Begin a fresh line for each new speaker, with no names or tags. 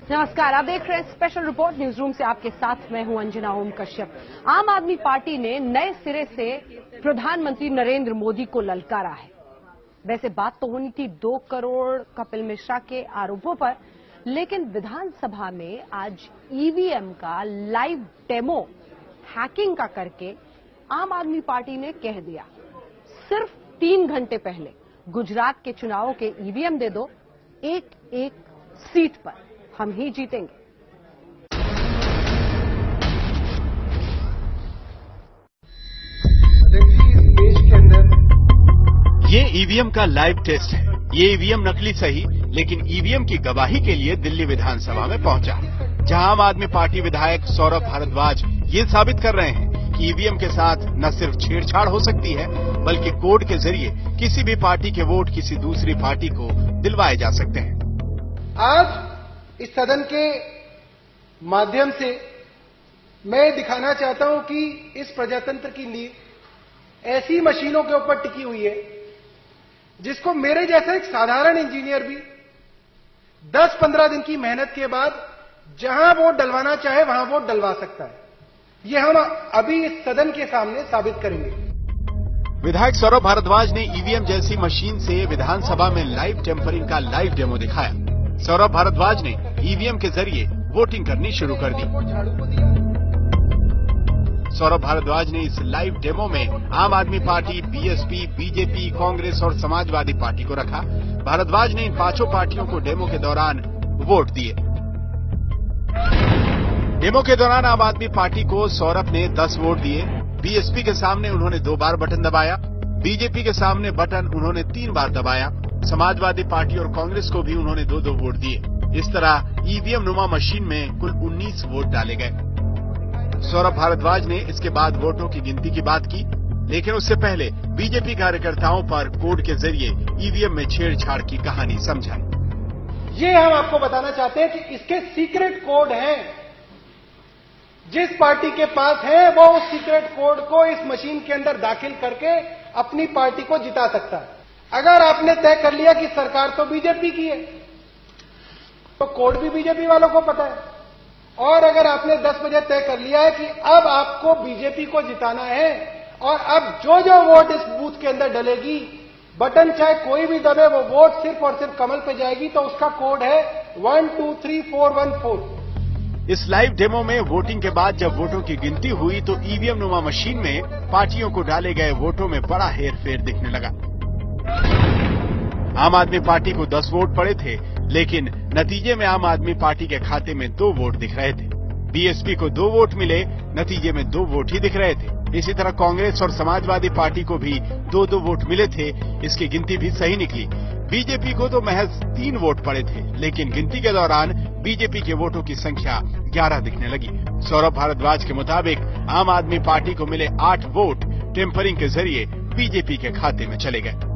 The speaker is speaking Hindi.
नमस्कार, आप देख रहे हैं स्पेशल रिपोर्ट न्यूज रूम से। आपके साथ मैं हूं अंजना ओम कश्यप। आम आदमी पार्टी ने नए सिरे से प्रधानमंत्री नरेंद्र मोदी को ललकारा है। वैसे बात तो होनी थी 2 करोड़ कपिल मिश्रा के आरोपों पर, लेकिन विधानसभा में आज ईवीएम का लाइव डेमो हैकिंग का करके आम आदमी पार्टी ने कह दिया, सिर्फ 3 घंटे पहले गुजरात के चुनावों के ईवीएम दे दो, एक एक सीट पर हम ही जीतेंगे।
देश के अंदर
ये ईवीएम का लाइव टेस्ट है। ये ईवीएम नकली सही, लेकिन ईवीएम की गवाही के लिए दिल्ली विधानसभा में पहुंचा, जहां आम आदमी पार्टी विधायक सौरभ भारद्वाज ये साबित कर रहे हैं कि ईवीएम के साथ न सिर्फ छेड़छाड़ हो सकती है, बल्कि कोड के जरिए किसी भी पार्टी के वोट किसी दूसरी पार्टी को दिलवाए जा सकते हैं।
आज इस सदन के माध्यम से मैं दिखाना चाहता हूं कि इस प्रजातंत्र की नींव ऐसी मशीनों के ऊपर टिकी हुई है जिसको मेरे जैसा एक साधारण इंजीनियर भी 10-15 दिन की मेहनत के बाद जहां वोट डलवाना चाहे वहां वोट डलवा सकता है। ये हम अभी इस सदन के सामने साबित करेंगे।
विधायक सौरभ भारद्वाज ने ईवीएम जैसी मशीन से विधानसभा में लाइव टेम्परिंग का लाइव डेमो दिखाया। सौरभ भारद्वाज ने ईवीएम के जरिए वोटिंग करनी शुरू कर दी। सौरभ भारद्वाज ने इस लाइव डेमो में आम आदमी पार्टी, बीएसपी, बीजेपी, कांग्रेस और समाजवादी पार्टी को रखा। भारद्वाज ने इन 5 पार्टियों को डेमो के दौरान वोट दिए। डेमो के दौरान आम आदमी पार्टी को सौरभ ने 10 वोट दिए। बीएसपी के सामने उन्होंने 2 बार बटन दबाया। बीजेपी के सामने बटन उन्होंने 3 बार दबाया। समाजवादी पार्टी और कांग्रेस को भी उन्होंने 2-2 वोट दिए। इस तरह ईवीएम नुमा मशीन में कुल 19 वोट डाले गए। सौरभ भारद्वाज ने इसके बाद वोटों की गिनती की बात की, लेकिन उससे पहले बीजेपी कार्यकर्ताओं पर कोड के जरिए ईवीएम में छेड़छाड़ की कहानी समझाई।
ये हम आपको बताना चाहते हैं कि इसके सीक्रेट कोड हैं। जिस पार्टी के पास है वो उस सीक्रेट कोड को इस मशीन के अंदर दाखिल करके अपनी पार्टी को जिता सकता है। अगर आपने तय कर लिया कि सरकार तो बीजेपी की है, तो कोड भी बीजेपी वालों को पता है। और अगर आपने 10 बजे तय कर लिया है कि अब आपको बीजेपी को जिताना है और अब जो जो वोट इस बूथ के अंदर डलेगी, बटन चाहे कोई भी दबे, वो वोट सिर्फ और सिर्फ कमल पे जाएगी, तो उसका कोड है 123414।
इस लाइव डेमो में वोटिंग के बाद जब वोटों की गिनती हुई तो ईवीएम नुमा मशीन में पार्टियों को डाले गए वोटों में बड़ा हेरफेर दिखने लगा। आम आदमी पार्टी को 10 वोट पड़े थे, लेकिन नतीजे में आम आदमी पार्टी के खाते में 2 वोट दिख रहे थे। बीएसपी को 2 वोट मिले, नतीजे में 2 वोट ही दिख रहे थे। इसी तरह कांग्रेस और समाजवादी पार्टी को भी 2-2 वोट मिले थे। इसकी गिनती भी सही निकली। बीजेपी को तो महज 3 वोट पड़े थे, लेकिन गिनती के दौरान बीजेपी के वोटों की संख्या 11 दिखने लगी। सौरभ भारद्वाज के मुताबिक आम आदमी पार्टी को मिले 8 वोट टेम्परिंग के जरिए बीजेपी के खाते में चले गए।